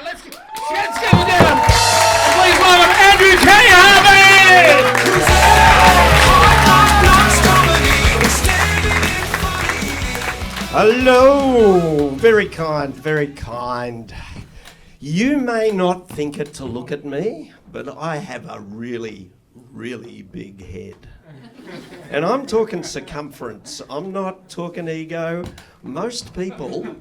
Let's get him down. Please welcome Andrew K. Harvey. Hello, very kind, very kind. You may not think it to look at me, but I have a really, really big head. And I'm talking circumference, I'm not talking ego. Most people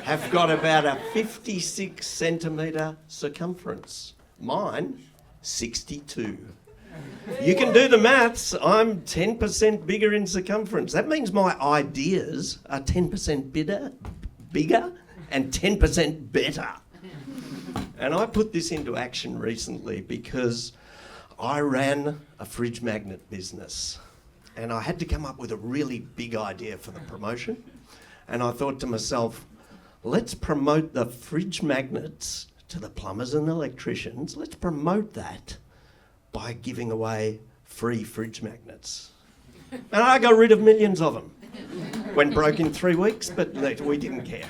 have got about a 56 centimetre circumference. Mine, 62. You can do the maths, I'm 10% bigger in circumference. That means my ideas are 10% bigger and 10% better. And I put this into action recently because I ran a fridge magnet business and I had to come up with a really big idea for the promotion. And I thought to myself, let's promote the fridge magnets to the plumbers and electricians. Let's promote that by giving away free fridge magnets. And I got rid of millions of them. Went broke in 3 weeks, but we didn't care.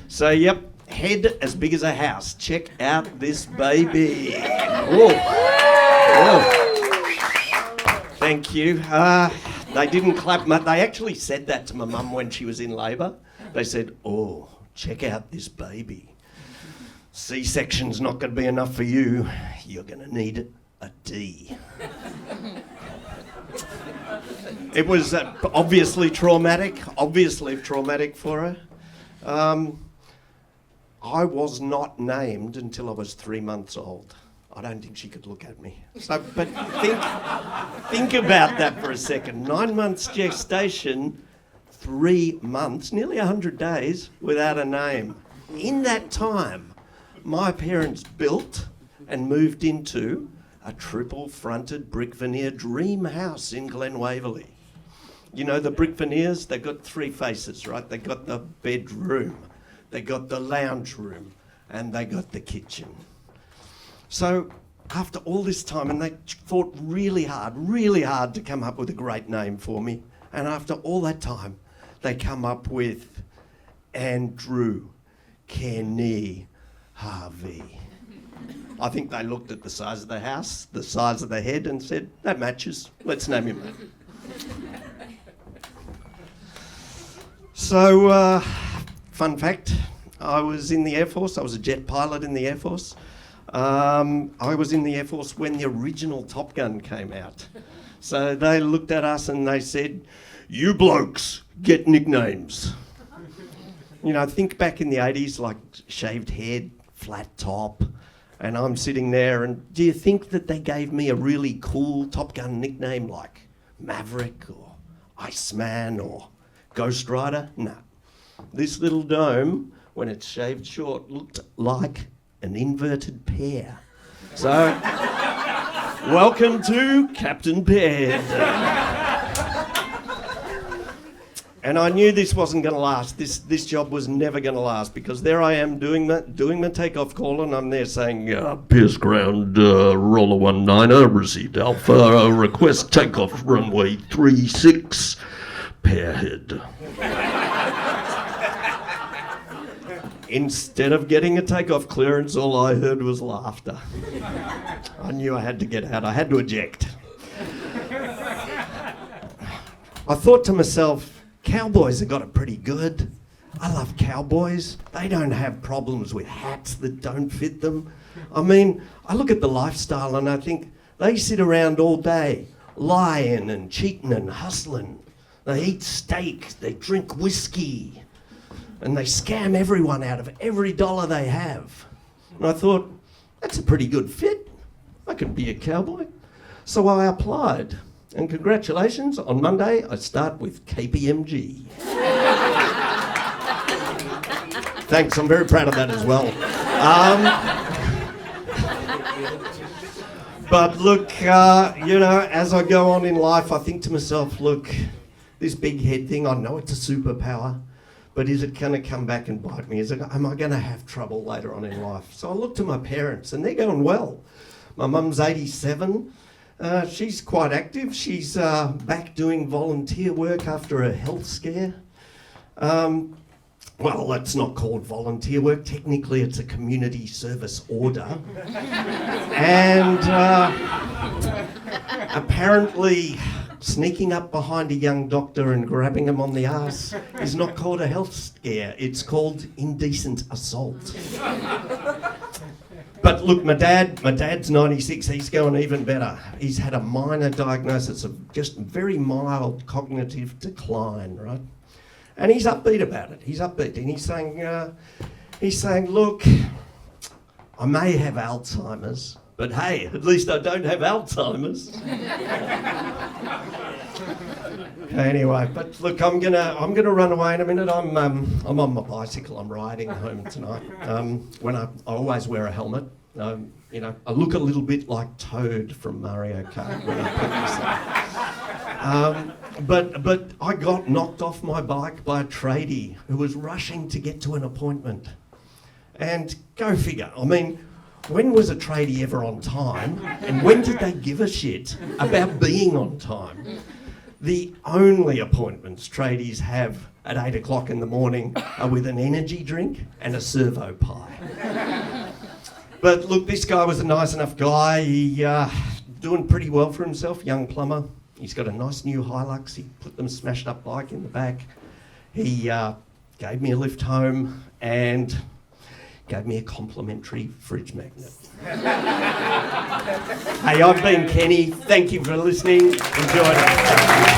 So, yep, head as big as a house. Check out this baby. Whoa. Whoa. Thank you. They didn't clap. They actually said that to my mum when she was in labour. They said, oh, check out this baby. C-section's not going to be enough for you. You're going to need a D. It was obviously traumatic for her. I was not named until I was 3 months old. I don't think she could look at me. So, but think about that for a second. 9 months gestation, 3 months, nearly 100 days without a name. In that time, my parents built and moved into a triple-fronted brick veneer dream house in Glen Waverley. You know the brick veneers, they've got 3 faces, right? They've got the bedroom, they got the lounge room, and they got the kitchen. So after all this time, and they fought really hard to come up with a great name for me, and after all that time, they come up with Andrew Kenny Harvey. I think they looked at the size of the house, the size of the head, and said, that matches, let's name him that. So, fun fact, I was in the Air Force. I was a jet pilot in the Air Force. I was in the Air Force when the original Top Gun came out. So they looked at us and they said, you blokes get nicknames. You know, think back in the 80s, like shaved head, flat top, and I'm sitting there, and do you think that they gave me a really cool Top Gun nickname like Maverick or Iceman or Ghost Rider? No. This little dome, when it's shaved short, looked like an inverted pear. So, welcome to Captain Pear. And I knew this wasn't going to last. This job was never going to last, because there I am doing the takeoff call, and I'm there saying, Pierce ground, roller 19er, received Alpha, request takeoff runway 36, Pearhead. Instead of getting a takeoff clearance, all I heard was laughter. I knew I had to get out. I had to eject. I thought to myself, cowboys have got it pretty good. I love cowboys. They don't have problems with hats that don't fit them. I mean, I look at the lifestyle and I think they sit around all day, lying and cheating and hustling. They eat steak, they drink whiskey, and they scam everyone out of every dollar they have. And I thought, that's a pretty good fit. I could be a cowboy. So I applied. And congratulations, on Monday I start with KPMG. Thanks, I'm very proud of that as well. But look, as I go on in life, I think to myself, look, this big head thing, I know it's a superpower, but is it going to come back and bite me? Am I going to have trouble later on in life? So I look to my parents, and they're going well. My mum's 87. She's quite active. She's back doing volunteer work after a health scare. Well, that's not called volunteer work. Technically, it's a community service order. And apparently, sneaking up behind a young doctor and grabbing him on the arse is not called a health scare. It's called indecent assault. But look, my dad's 96, he's going even better. He's had a minor diagnosis of just very mild cognitive decline, right? And he's upbeat about it. He's upbeat, and he's saying, look, I may have Alzheimer's, but hey, at least I don't have Alzheimer's. Anyway, but look, I'm gonna run away in a minute. I'm on my bicycle. I'm riding home tonight. When I always wear a helmet. You know, I look a little bit like Toad from Mario Kart when I put this on. But I got knocked off my bike by a tradie who was rushing to get to an appointment. And go figure. I mean, when was a tradie ever on time? And when did they give a shit about being on time? The only appointments tradies have at 8 o'clock in the morning are with an energy drink and a servo pie. But look, this guy was a nice enough guy. He doing pretty well for himself, young plumber. He's got a nice new Hilux. He put them smashed up bike in the back. He gave me a lift home and gave me a complimentary fridge magnet. Hey, I've been Kenny. Thank you for listening. Enjoy it.